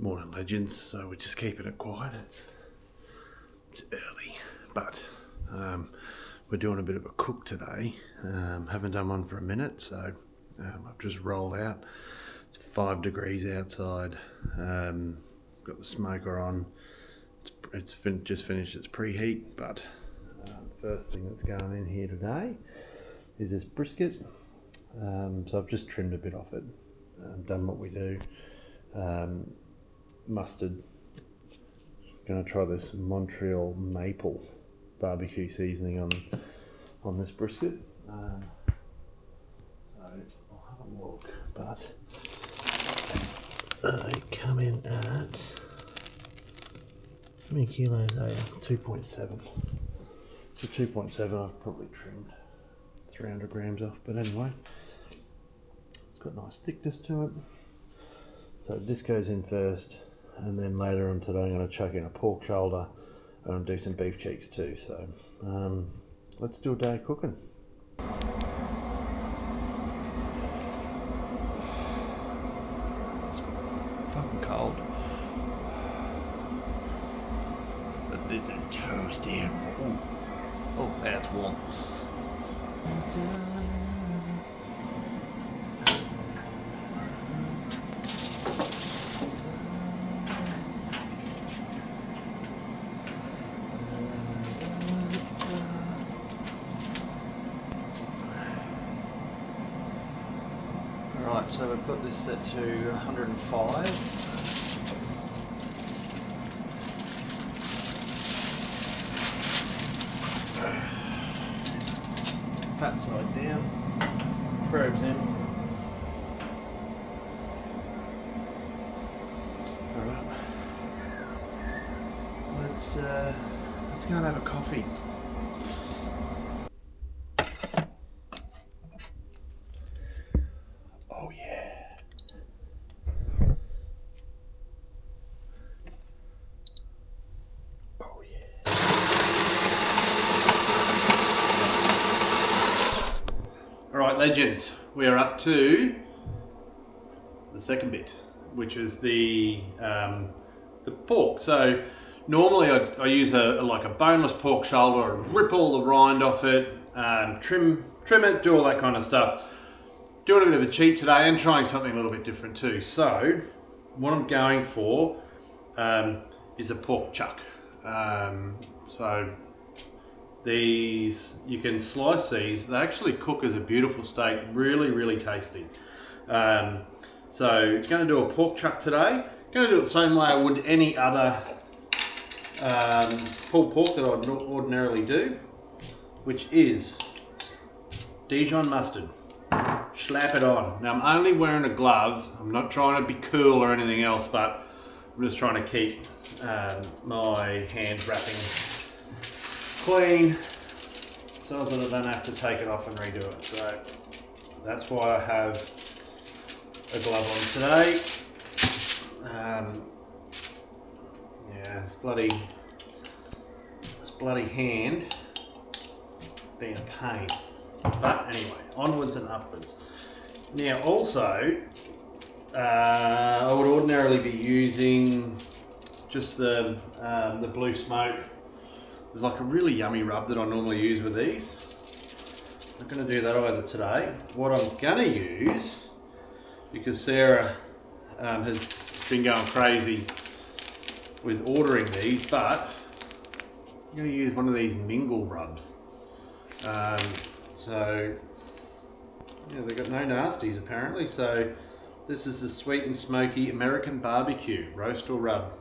Morning legends, so we're just keeping it quiet. It's early, but we're doing a bit of a cook today. Haven't done one for a minute, so I've just rolled out. It's 5 degrees outside. Got the smoker on. It's just finished its preheat, but first thing that's going in here today is this brisket. So I've just trimmed a bit off it, done what we do. Mustard. Going to try this Montreal maple barbecue seasoning on this brisket. So I'll have a look, but they come in at, how many kilos are you? 2.7. So 2.7 I've probably trimmed 300 grams off, but anyway, it's got nice thickness to it. So this goes in first, and then later on today I'm going to chuck in a pork shoulder and do some beef cheeks too. So let's do a day of cooking. It's fucking cold, but this is toasty. Oh, that's warm. Right, so we've got this set to 105. Fat side down, probes in. Alright, let's go and have a coffee. Oh yeah. Oh yeah. Alright legends, we are up to the second bit, which is the pork. So normally I use like a boneless pork shoulder, rip all the rind off it, trim it, do all that kind of stuff. Doing a bit of a cheat today and trying something a little bit different too. So what I'm going for is a pork chuck. So these, you can slice these. They actually cook as a beautiful steak, really, really tasty. So going to do a pork chuck today. Going to do it the same way I would any other pulled pork that I'd ordinarily do, which is Dijon mustard. Slap it on. Now I'm only wearing a glove. I'm not trying to be cool or anything else, but I'm just trying to keep my hands wrapping clean so that I don't have to take it off and redo it. So that's why I have a glove on today. Yeah, this bloody hand being a pain. But anyway, onwards and upwards. Now also, I would ordinarily be using just the blue smoke. There's like a really yummy rub that I normally use with these. I'm not going to do that either today. What I'm going to use, because Sarah has been going crazy with ordering these, but I'm going to use one of these mingle rubs. So, yeah, they've got no nasties apparently. So this is the sweet and smoky American barbecue, roast or rub.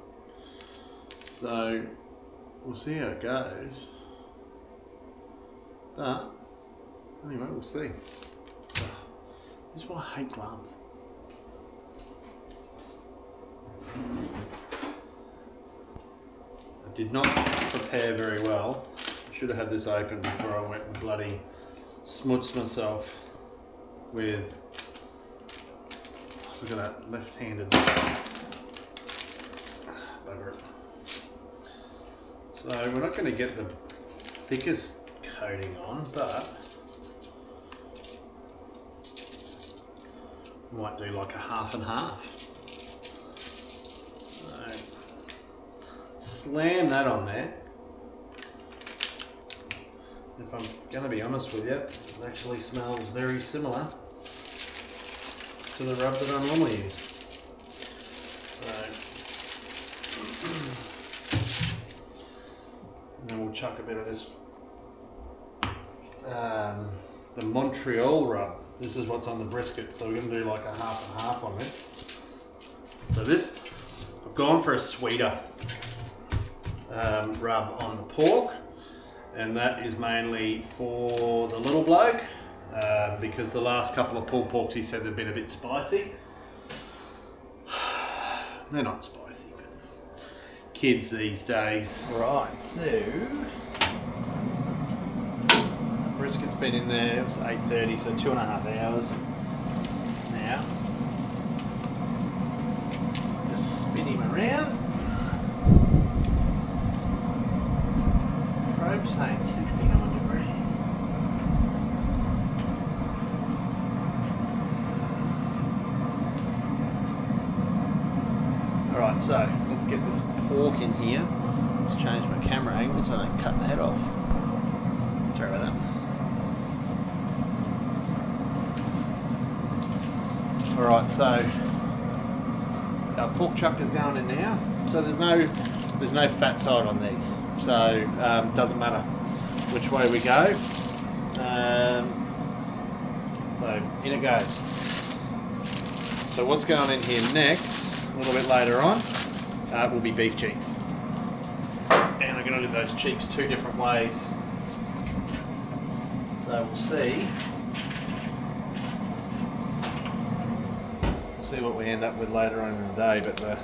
So we'll see how it goes. But anyway, we'll see. This is why I hate gloves. I did not prepare very well. I should have had this open before I went and bloody smuts myself with, look at that, left-handed bugger it. So we're not going to get the thickest coating on, but we might do like a half and half. slam that on there. If I'm going to be honest with you, it actually smells very similar to the rub that I normally use. So, and then we'll chuck a bit of this, the Montreal rub. This is what's on the brisket, so we're going to do like a half and half on this. So this, I've gone for a sweeter rub on the pork, and that is mainly for the little bloke, because the last couple of pulled porks he said they've been a bit spicy. They're not spicy, but kids these days. Right, so brisket's been in there, it was 8:30, so 2.5 hours now. Just spin him around. Probe saying 69 degrees. Alright, so let's get this pork in here. Let's change my camera angle so I don't cut the head off. Sorry about that. Alright, so our pork chuck is going in now. So there's no fat side on these. So doesn't matter which way we go. So in it goes. So what's going in here next, a little bit later on, will be beef cheeks. And I'm going to do those cheeks two different ways. So we'll see what we end up with later on in the day, but the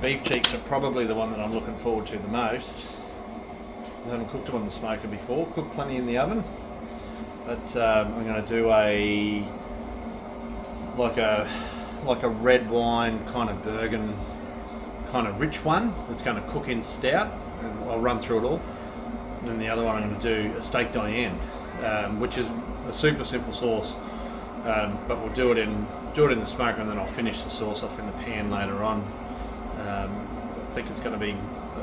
beef cheeks are probably the one that I'm looking forward to the most. I haven't cooked them on the smoker before, cooked plenty in the oven, but I'm going to do like a red wine kind of Bergen kind of rich one that's going to cook in stout, and I'll run through it all. And then the other one I'm going to do a steak Dianne, which is a super simple sauce, but we'll do it in the smoker, and then I'll finish the sauce off in the pan later on. I think it's going to be,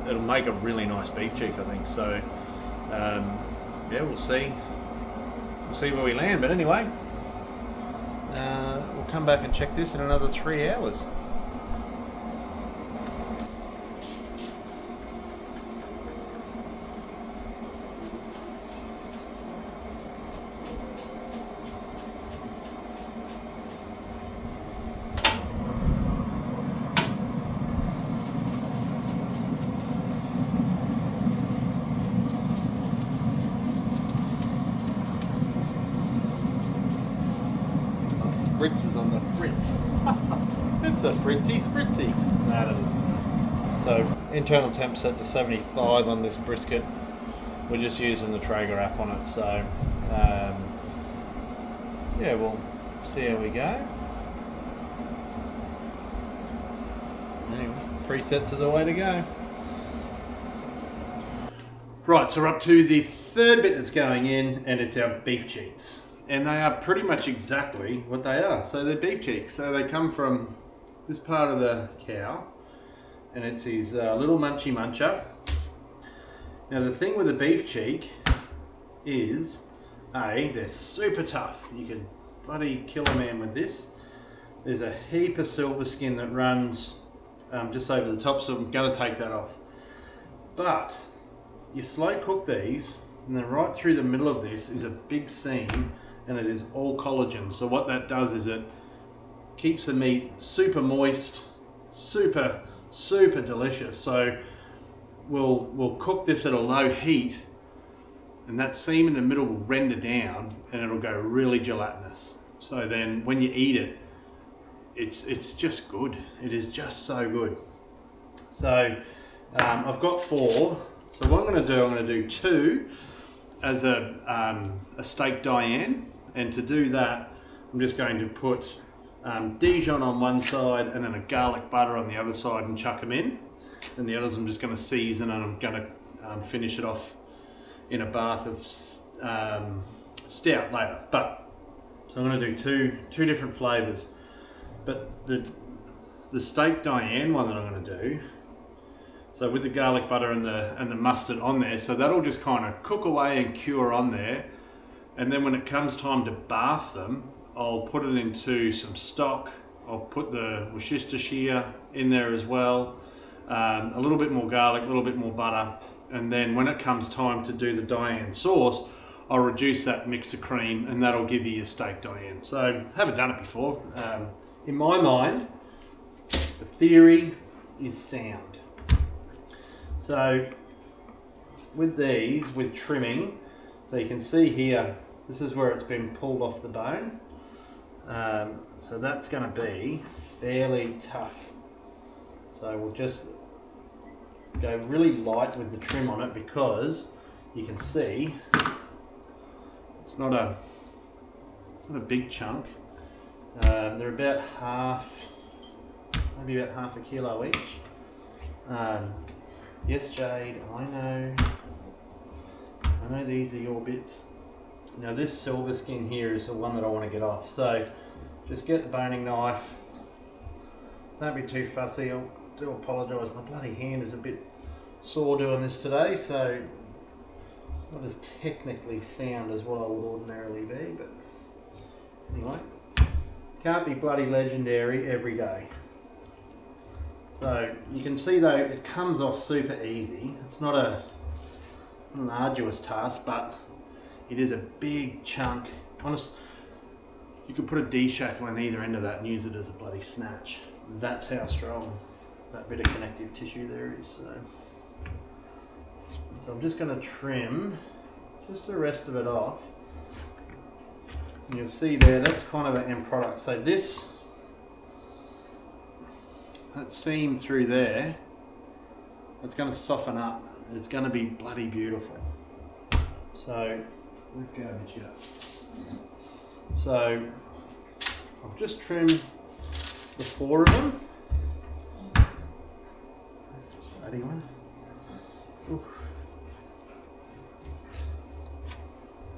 it'll make a really nice beef cheek, I think. So yeah, we'll see where we land. But anyway, we'll come back and check this in another 3 hours. Spritzes on the fritz. It's a fritzy spritzy. No, it isn't. So internal temp set to 75 on this brisket. We're just using the Traeger app on it. So yeah, we'll see how we go. Anyway, presets are the way to go. Right, so we're up to the third bit that's going in, and it's our beef cheeks. And they are pretty much exactly what they are. So they're beef cheeks. So they come from this part of the cow, and it's his little munchy muncher. Now the thing with a beef cheek is, they're super tough. You can bloody kill a man with this. There's a heap of silver skin that runs just over the top, so I'm going to take that off. But you slow cook these, and then right through the middle of this is a big seam, and it is all collagen. So what that does is it keeps the meat super moist, super delicious. So we'll cook this at a low heat, and that seam in the middle will render down, and it'll go really gelatinous. So then when you eat it, it's just good. It is just so good. So I've got 4. So what I'm going to do 2 as a steak Dianne, and to do that I'm just going to put Dijon on one side and then a garlic butter on the other side and chuck them in, and the others I'm just going to season, and I'm going to finish it off in a bath of stout later. But so I'm going to do two different flavours, but the steak Dianne one that I'm going to do, So with the garlic butter and the mustard on there, so that'll just kind of cook away and cure on there. And then when it comes time to bath them, I'll put it into some stock. I'll put the Worcestershire in there as well. A little bit more garlic, a little bit more butter. And then when it comes time to do the Dianne sauce, I'll reduce that mix of cream and that'll give you your steak Dianne. So I haven't done it before. In my mind, the theory is sound. So with these, with trimming, so you can see here, this is where it's been pulled off the bone. So that's going to be fairly tough. So we'll just go really light with the trim on it because you can see it's not a big chunk. They're about maybe about half a kilo each. Yes, Jade, I know these are your bits. Now this silver skin here is the one that I want to get off. So just get the boning knife. Don't be too fussy. I do apologise, my bloody hand is a bit sore doing this today, so not as technically sound as what I would ordinarily be, but anyway, can't be bloody legendary every day. So you can see though, it comes off super easy. It's not an arduous task, but it is a big chunk. Honest, you could put a D-shackle on either end of that and use it as a bloody snatch. That's how strong that bit of connective tissue there is. So I'm just going to trim just the rest of it off. And you'll see there, that's kind of an end product. So that seam through there, it's going to soften up. It's going to be bloody beautiful. So let's garbage it up. So I've just trimmed the 4 of them. That's a bloody one. Oof.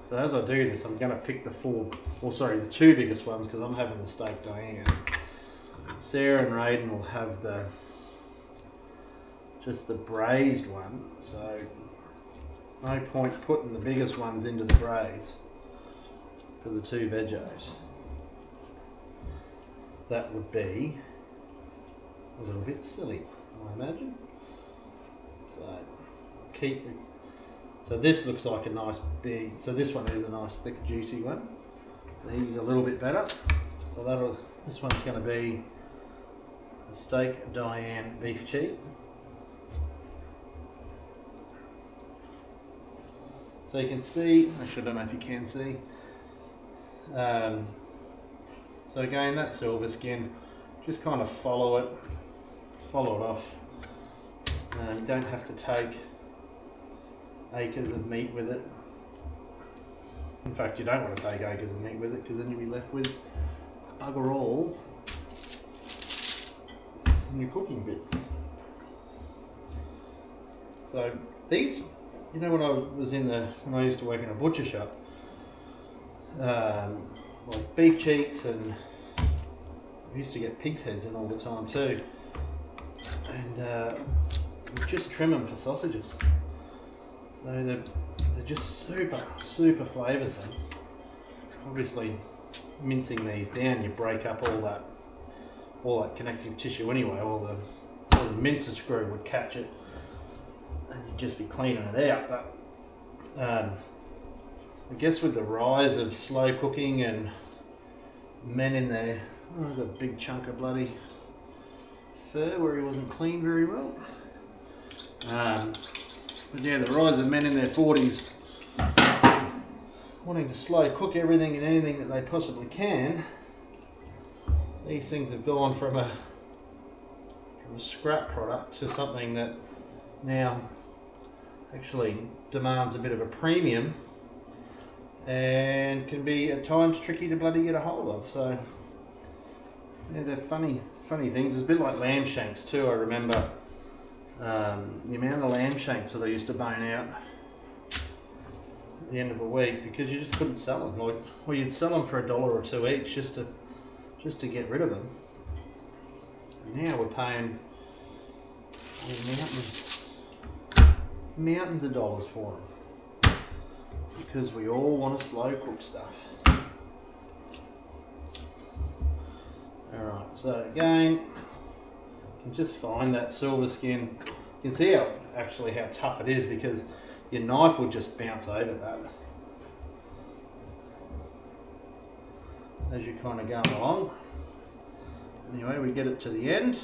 So as I do this, I'm going to pick the 2 biggest ones because I'm having the steak Dianne. Sarah and Raiden will have just the braised one, so there's no point putting the biggest ones into the braise for the 2 veggies. That would be a little bit silly, I imagine. So this looks like a nice big, so this one is a nice thick juicy one. So he's a little bit better. So this one's going to be a steak Dianne beef cheek. So you can see, actually I don't know if you can see. So again, that silver skin, just kind of follow it off. You don't have to take acres of meat with it. In fact, you don't want to take acres of meat with it because then you'll be left with bugger all in your cooking bit. So these, you know, when I used to work in a butcher shop, like beef cheeks, and I used to get pig's heads in all the time too, and we just trim them for sausages. So they're just super flavoursome. Obviously, mincing these down, you break up all that connective tissue anyway. All the mincer screw would catch it, and you'd just be cleaning it out. But I guess with the rise of slow cooking and men in there, there's a big chunk of bloody fur where he wasn't cleaned very well. But yeah, the rise of men in their 40s wanting to slow cook everything and anything that they possibly can. These things have gone from a scrap product to something that now actually demands a bit of a premium and can be at times tricky to bloody get a hold of. So yeah, they're funny things. It's a bit like lamb shanks too. I remember the amount of lamb shanks that I used to bone out at the end of a week because you just couldn't sell them. Or you'd sell them for $1 or $2 each just to get rid of them. And now we're paying Mountains of dollars for them, because we all want to slow cook stuff. Alright, so again, you can just find that silver skin. You can see how tough it is, because your knife will just bounce over that as you're kind of going along. Anyway, we get it to the end.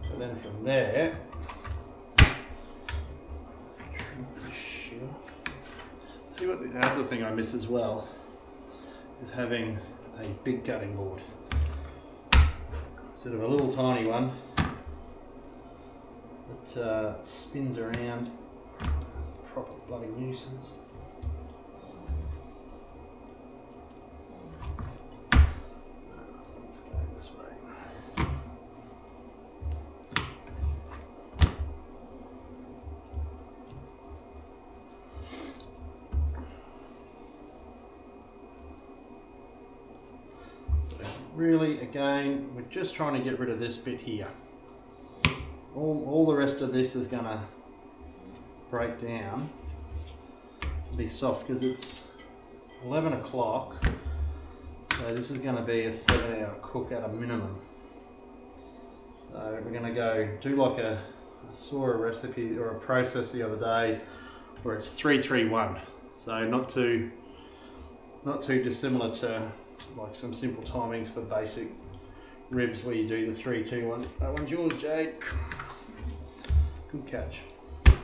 So then from there, see what the other thing I miss as well is having a big cutting board instead of a little tiny one that spins around. Proper bloody nuisance. Let's go this way. Really, again, we're just trying to get rid of this bit here. All the rest of this is going to break down and be soft, because it's 11 o'clock. So this is going to be a 7-hour cook at a minimum. So we're going to go do like I saw a recipe or a process the other day where it's 3-3-1. So not too dissimilar to like some simple timings for basic ribs where you do the 3-2-1. That one's yours, Jade. Good catch. But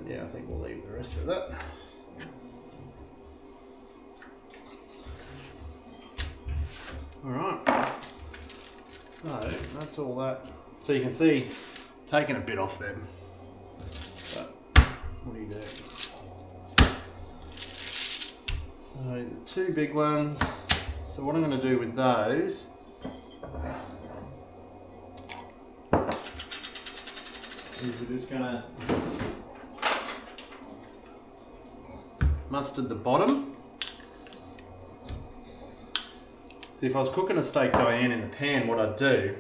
yeah, I think we'll leave the rest of that. Alright. So that's all that. So you can see, taking a bit off them. But what do you do? So the two big ones. So what I'm going to do with those is we're just going to mustard the bottom. So if I was cooking a steak Dianne in the pan, what I'd do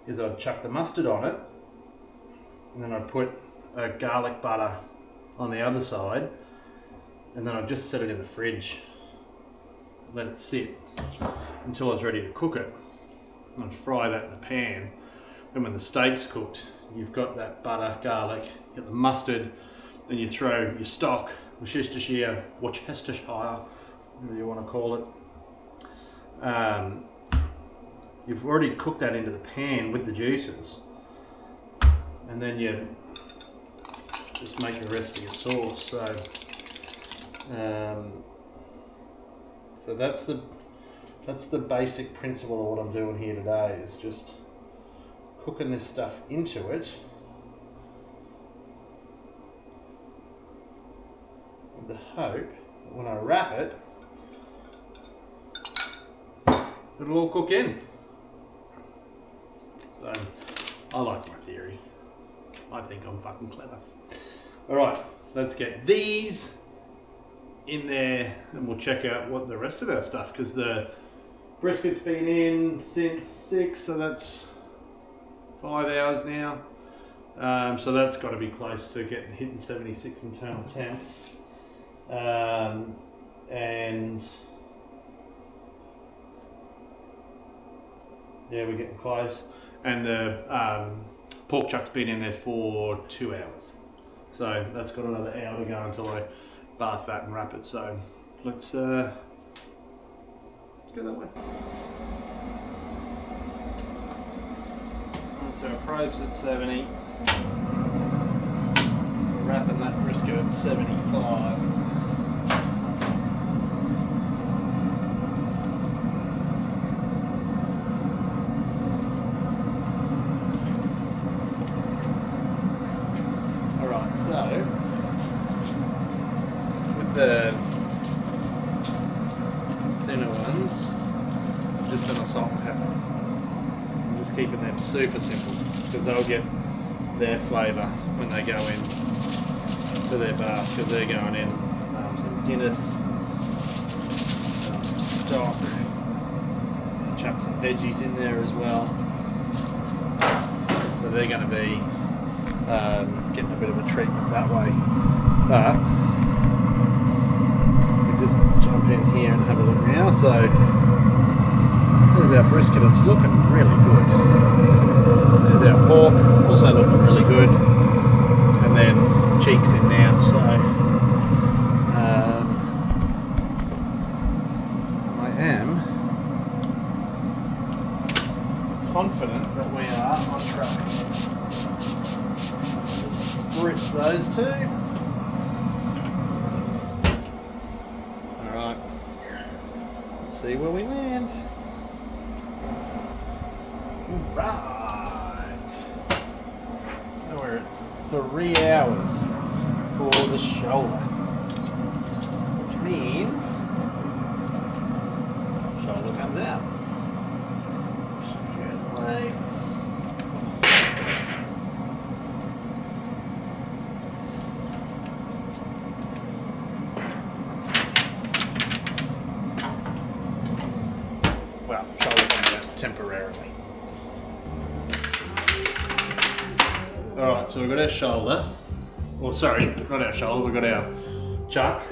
is I'd chuck the mustard on it, and then I'd put a garlic butter on the other side, and then I'd just set it in the fridge, let it sit until I was ready to cook it. And I'd fry that in the pan. Then when the steak's cooked, you've got that butter, garlic, you get the mustard, then you throw your stock, Worcestershire, whatever you want to call it. You've already cooked that into the pan with the juices, and then you just make the rest of your sauce. So that's the basic principle of what I'm doing here today, is just cooking this stuff into it with the hope that when I wrap it, it'll all cook in. So I like my theory. I think I'm fucking clever. Alright, let's get these in there and we'll check out what the rest of our stuff, because the brisket's been in since 6, so that's 5 hours now. So that's got to be close to hitting 76 internal temp. And yeah, we're getting close. And the pork chuck's been in there for 2 hours. So that's got another hour to go until I bath that and wrap it. So let's go that way. Right, so our probe's at 70. We're wrapping that brisket at 75. So, with the thinner ones, I'm just on a salt and pepper. I'm just keeping them super simple, because they'll get their flavour when they go in to their bath, because they're going in some Guinness, some stock. Chuck some veggies in there as well. So they're going to be getting a bit of a treatment that way. But we just jump in here and have a look now. So there's our brisket. It's looking really good. There's our pork, also looking really good. And then cheeks in now. So I am confident that we are on track. So just spritz those two. Alright, let's see where we land. Right, so we're at 3 hours for the shoulder, which means shoulder comes out. Well, shoulder comes out temporarily. Alright, so we've got our shoulder. Well, sorry, not our shoulder, we've got our chuck.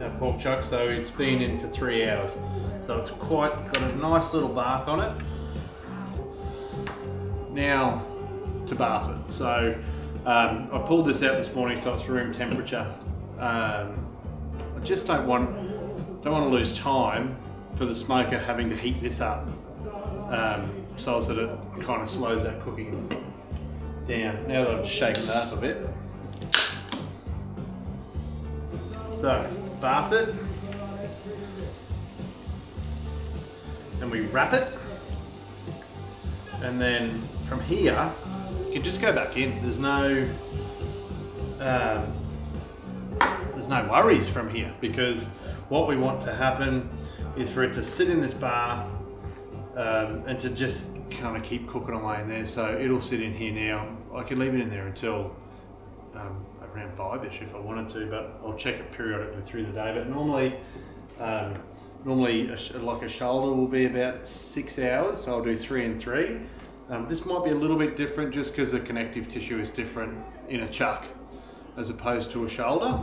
Our pork chuck, so it's been in for 3 hours. So it's got a nice little bark on it. Now to bath it. So I pulled this out this morning, so it's room temperature. I just don't want to lose time for the smoker having to heat this up, so that it kind of slows that cooking down. Now that I've just shaken it up a bit. So bath it. And we wrap it, and then from here you can just go back in. There's no worries from here, because what we want to happen is for it to sit in this bath and to just kind of keep cooking away in there. So it'll sit in here now. I can leave it in there until around 5ish if I wanted to, but I'll check it periodically through the day. But normally like a shoulder will be about 6 hours, so I'll do 3 and 3. This might be a little bit different just because the connective tissue is different in a chuck as opposed to a shoulder.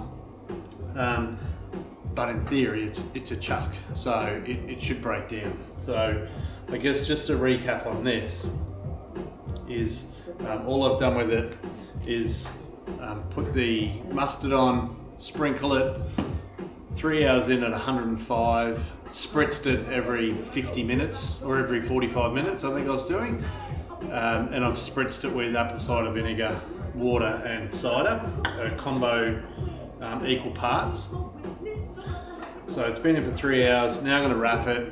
But in theory, it's a chuck, so it should break down. So I guess just to recap on this is all I've done with it is put the mustard on, sprinkle it, 3 hours in at 105, spritzed it every 50 minutes or every 45 minutes, I think I was doing. And I've spritzed it with apple cider vinegar, water and cider, a combo equal parts. So it's been in for 3 hours. Now I'm going to wrap it.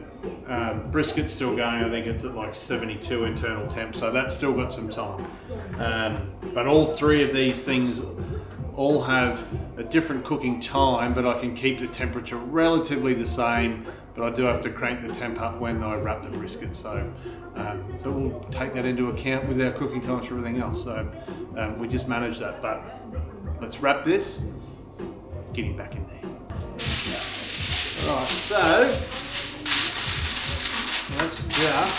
Brisket's still going. I think it's at like 72 internal temp, so that's still got some time. But all three of these things all have a different cooking time, but I can keep the temperature relatively the same, but I do have to crank the temp up when I wrap the brisket. So but we'll take that into account with our cooking times for everything else. So we just manage that. But let's wrap this, get him back in there. Right, so let's just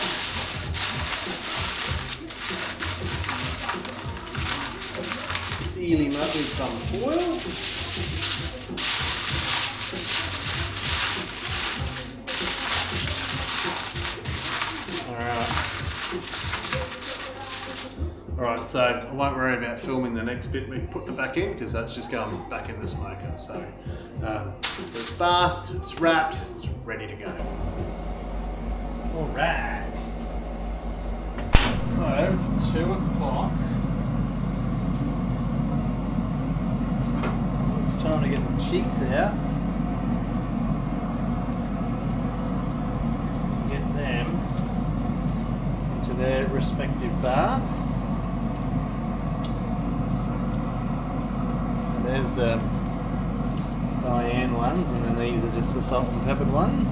seal him up with some foil. Alright, so I won't worry about filming the next bit we put the back in, because that's just going back in the smoker. So it's bathed, it's wrapped, it's ready to go. Alright, so it's 2 o'clock. So it's time to get the cheeks out. Get them into their respective baths. So there's the Dianne ones, and then these are just the salt and peppered ones.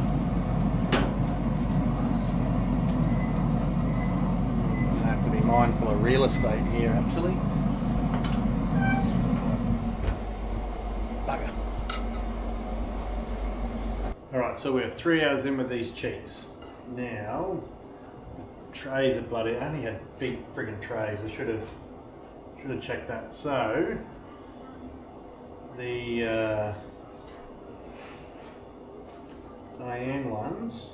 I'm going to have to be mindful of real estate here, actually. Bugger. Alright, so we're 3 hours in with these cheeks. Now, the trays are bloody, I only had big friggin' trays, I should have checked that. So, the Dianne ones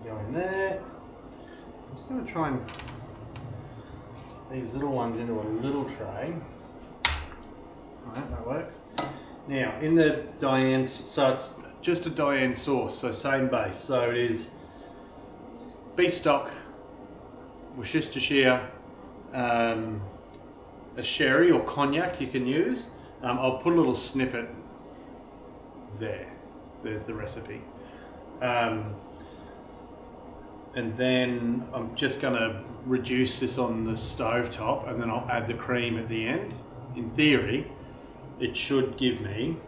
go in there. I'm just going to try and these little ones into a little tray. Alright, that works. Now, in the Dianne, so it's just a Dianne sauce, so same base. So it is beef stock, Worcestershire, a sherry or cognac you can use. I'll put a little snippet there. There's the recipe. And then I'm just going to reduce this on the stove top, and then I'll add the cream at the end. In theory, it should give me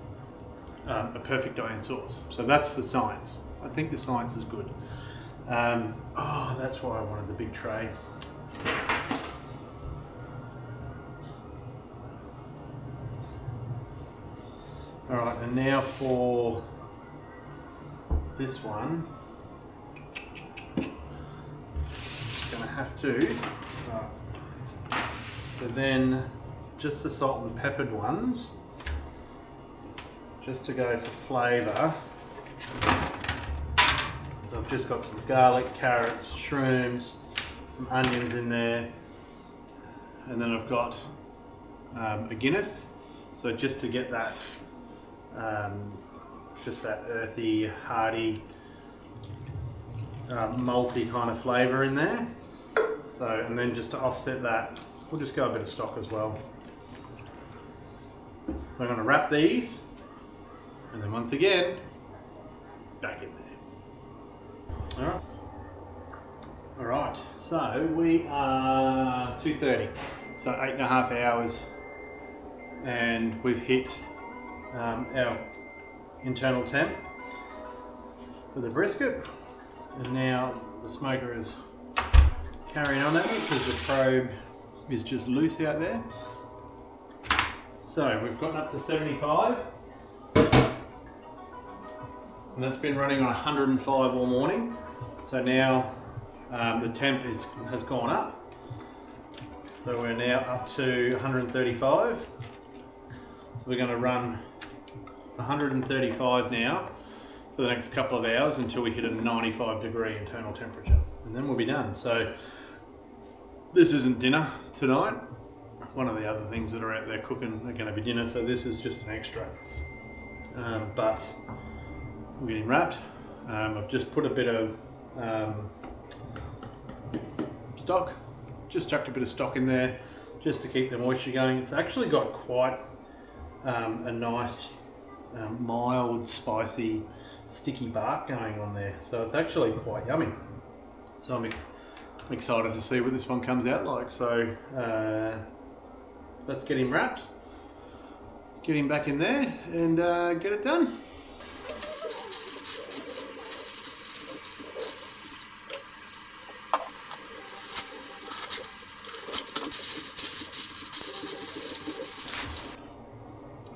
a perfect Dianne sauce. So that's the science. I think the science is good. Oh, that's why I wanted the big tray. All right, and now for this one, I'm gonna have to. So then, just the salt and peppered ones, just to go for flavour. So I've just got some garlic, carrots, shrooms, some onions in there, and then I've got a Guinness. So just to get that, just that earthy, hearty, malty kind of flavour in there. So, and then just to offset that, we'll just go a bit of stock as well. So I'm going to wrap these, and then once again, back in there. Alright. Alright, so we are 2:30, so 8.5 hours, and we've hit our internal temp for the brisket, and now the smoker is carrying on at me because the probe is just loose out there. So we've gotten up to 75, and that's been running on 105 all morning. So now the temp has gone up. So we're now up to 135. So we're going to run 135 now for the next couple of hours until we hit a 95 degree internal temperature, and then we'll be done. So this isn't dinner tonight. One of the other things that are out there cooking are going to be dinner, so this is just an extra. But we're getting wrapped. I've just put a bit of stock, just chucked a bit of stock in there just to keep the moisture going. It's actually got quite a nice mild, spicy, sticky bark going on there, so it's actually quite yummy. So I'm excited to see what this one comes out like. So let's get him wrapped, get him back in there, and get it done.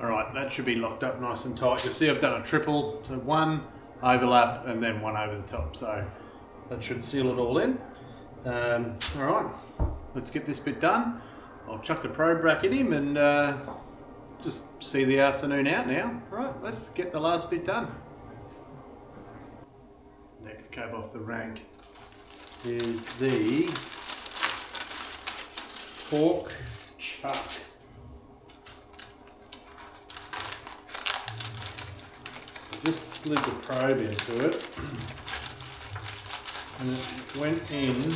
Alright, that should be locked up nice and tight. You'll see I've done a triple, so one overlap and then one over the top, so that should seal it all in. Alright, let's get this bit done. I'll chuck the probe back in him and just see the afternoon out now. Right, let's get the last bit done. Next cab off the rank is the pork chuck. Just slid the probe into it, and it went in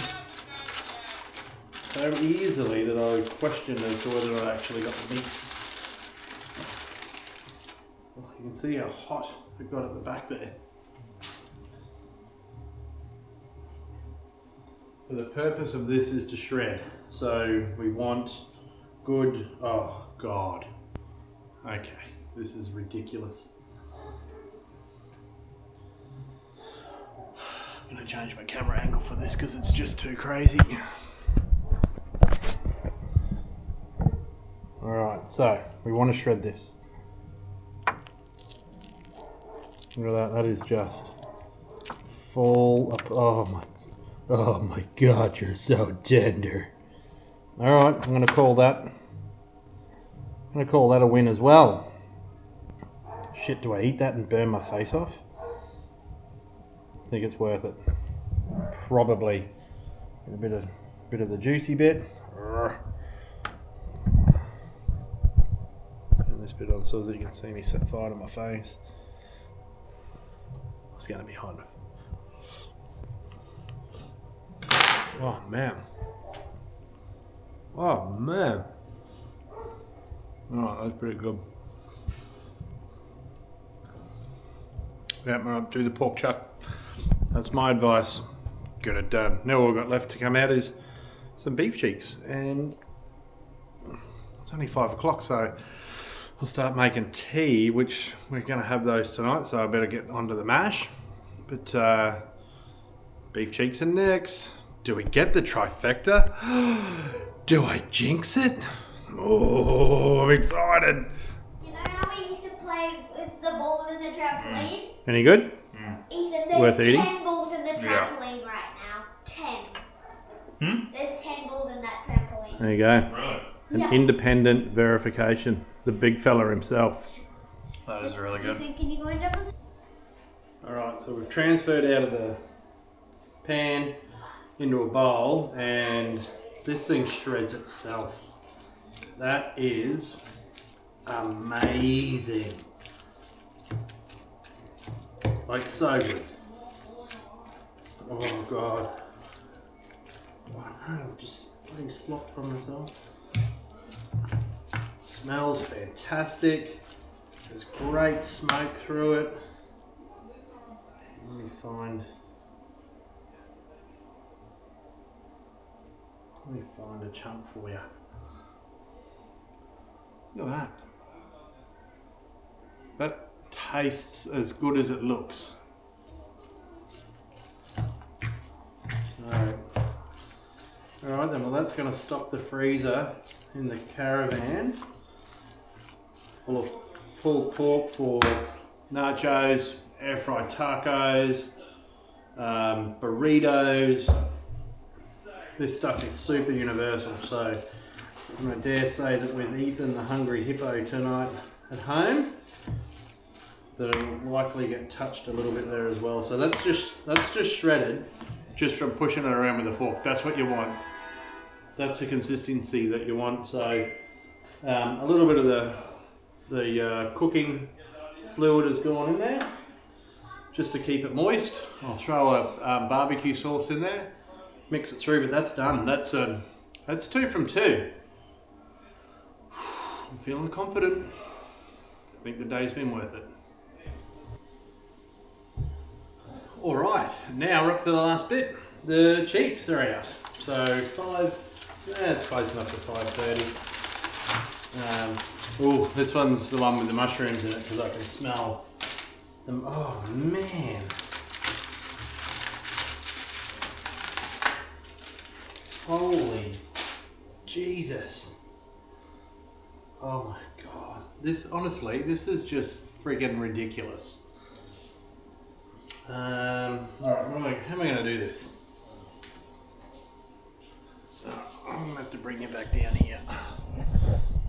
so easily that I questioned as to whether I actually got the meat. Well, you can see how hot it got at the back there. So the purpose of this is to shred. So we want good, oh God. Okay, this is ridiculous. I'm going to change my camera angle for this because it's just too crazy. Alright, so we want to shred this. Look at that. That is just full of. Oh my God! You're so tender. All right, I'm gonna call that. A win as well. Shit, do I eat that and burn my face off? I think it's worth it. Probably a bit of the juicy bit. Turn this bit on so that you can see me set fire to my face. It's going to be hot. Oh man. Oh man. Alright, that's pretty good. Yeah, right, do the pork chuck. That's my advice. Get it done. Now all we've got left to come out is some beef cheeks, and it's only 5 o'clock, so I'll start making tea, which we're going to have those tonight, so I better get onto the mash. But beef cheeks are next. Do we get the trifecta? Do I jinx it? Oh, I'm excited. You know how we used to play with the balls in the trampoline? Any good? Ethan, there's Worth eating? 10 balls in the trampoline right now. 10. There's 10 balls in that trampoline. There you go. Really? An independent verification. The big fella himself. That is really good. Ethan, can you go into the... Alright, so we've transferred out of the pan into a bowl, and this thing shreds itself. That is amazing. Like, so good. Oh God. I'm just putting slop on myself. Smells fantastic. There's great smoke through it. Let me find a chunk for you. Look at that. That tastes as good as it looks. Alright then, well that's going to stock the freezer in the caravan full of pulled pork for nachos, air fried tacos, burritos. This stuff is super universal, so I dare say that with Ethan the hungry hippo tonight at home, that it'll likely get touched a little bit there as well. So that's just shredded, just from pushing it around with a fork. That's what you want. That's the consistency that you want. So a little bit of the cooking fluid has gone in there, just to keep it moist. I'll throw a barbecue sauce in there, mix it through, but that's done. That's 2 from 2. I'm feeling confident. I think the day's been worth it. Alright, now we're up to the last bit. The cheeks are out. So 5, it's close enough to 5:30. This one's the one with the mushrooms in it because I can smell them. Oh man. Holy Jesus. Oh my God. This is just friggin' ridiculous. Alright, how am I going to do this? I'm going to have to bring you back down here.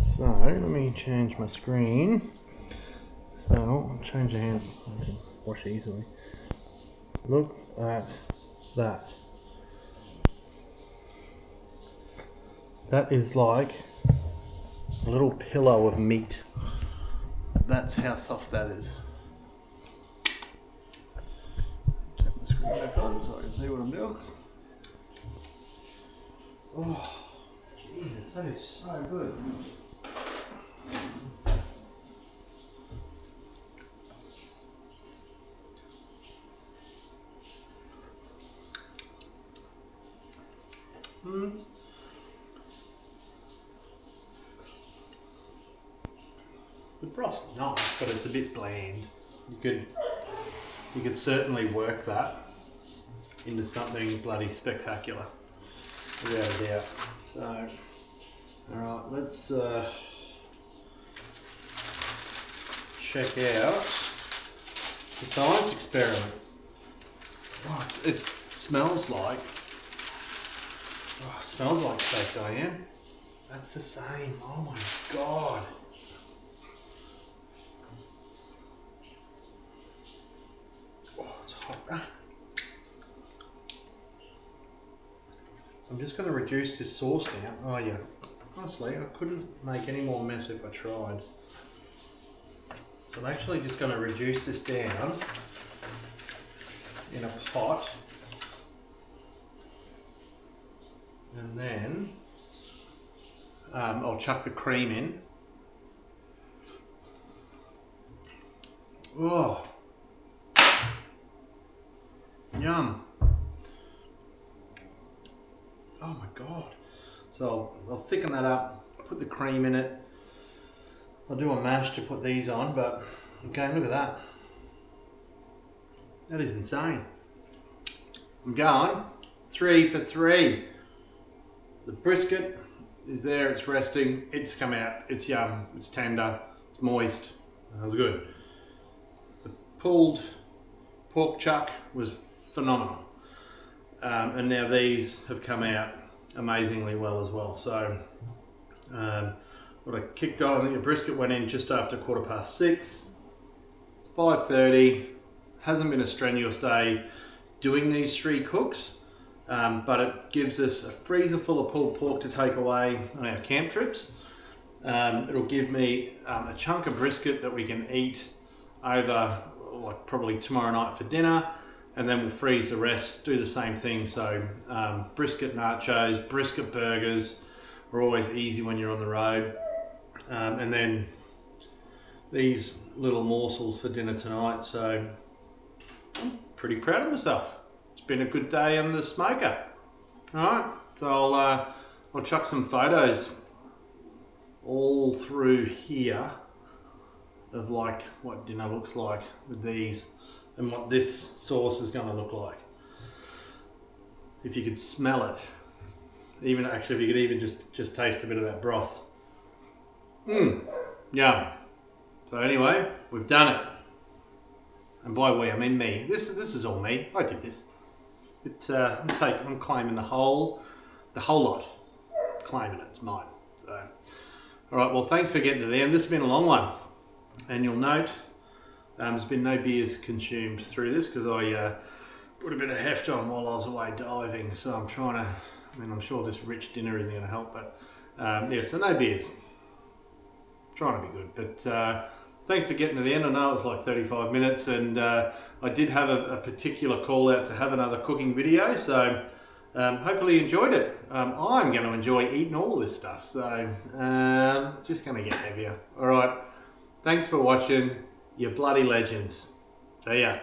So, let me change my screen. So, I'll change the hands. I can wash easily. Look at that. That is like a little pillow of meat. That's how soft that is. Turn the screen back on so I can see what I'm doing. Oh, Jesus, that is so good. The broth's nice, but it's a bit bland. You could certainly work that into something bloody spectacular, without a doubt. So, alright, let's check out It's a science experiment. Oh, it smells like. Oh, it smells like steak, Diane. That's the same. Oh my god. Oh, it's hot. I'm just going to reduce this sauce down. Oh yeah. Honestly, I couldn't make any more mess if I tried. So I'm actually just going to reduce this down in a pot. And then I'll chuck the cream in. Oh, yum. Oh my god. So I'll thicken that up, put the cream in it. I'll do a mash to put these on, but okay, look at that. That is insane. I'm going 3 for 3. The brisket is there, it's resting, it's come out, it's yum, it's tender, it's moist. That was good. The pulled pork chuck was phenomenal. And now these have come out amazingly well as well. So what I kicked off, I think the brisket went in just after 6:15. It's 5:30. Hasn't been a strenuous day doing these 3 cooks, but it gives us a freezer full of pulled pork to take away on our camp trips. It'll give me a chunk of brisket that we can eat over like probably tomorrow night for dinner, and then we'll freeze the rest, do the same thing. So brisket nachos, brisket burgers are always easy when you're on the road. And then these little morsels for dinner tonight. So I'm pretty proud of myself. It's been a good day on the smoker. All right, so I'll chuck some photos all through here of like what dinner looks like with these and what this sauce is going to look like. If you could smell it, even actually if you could even just taste a bit of that broth. Yum. So anyway, we've done it. And by we, I mean me. This is all me. I did this. I'm claiming the whole lot. Claiming it. It's mine. So, all right. Well, thanks for getting to the end. This has been a long one, and you'll note there's been no beers consumed through this because I put a bit of heft on while I was away diving. So I'm trying to. I mean, I'm sure this rich dinner isn't going to help, but yeah. So no beers. Trying to be good, but thanks for getting to the end. I know it was like 35 minutes, and I did have a particular call out to have another cooking video, so hopefully you enjoyed it. I'm going to enjoy eating all of this stuff, so just going to get heavier. All right, thanks for watching, you bloody legends. See ya.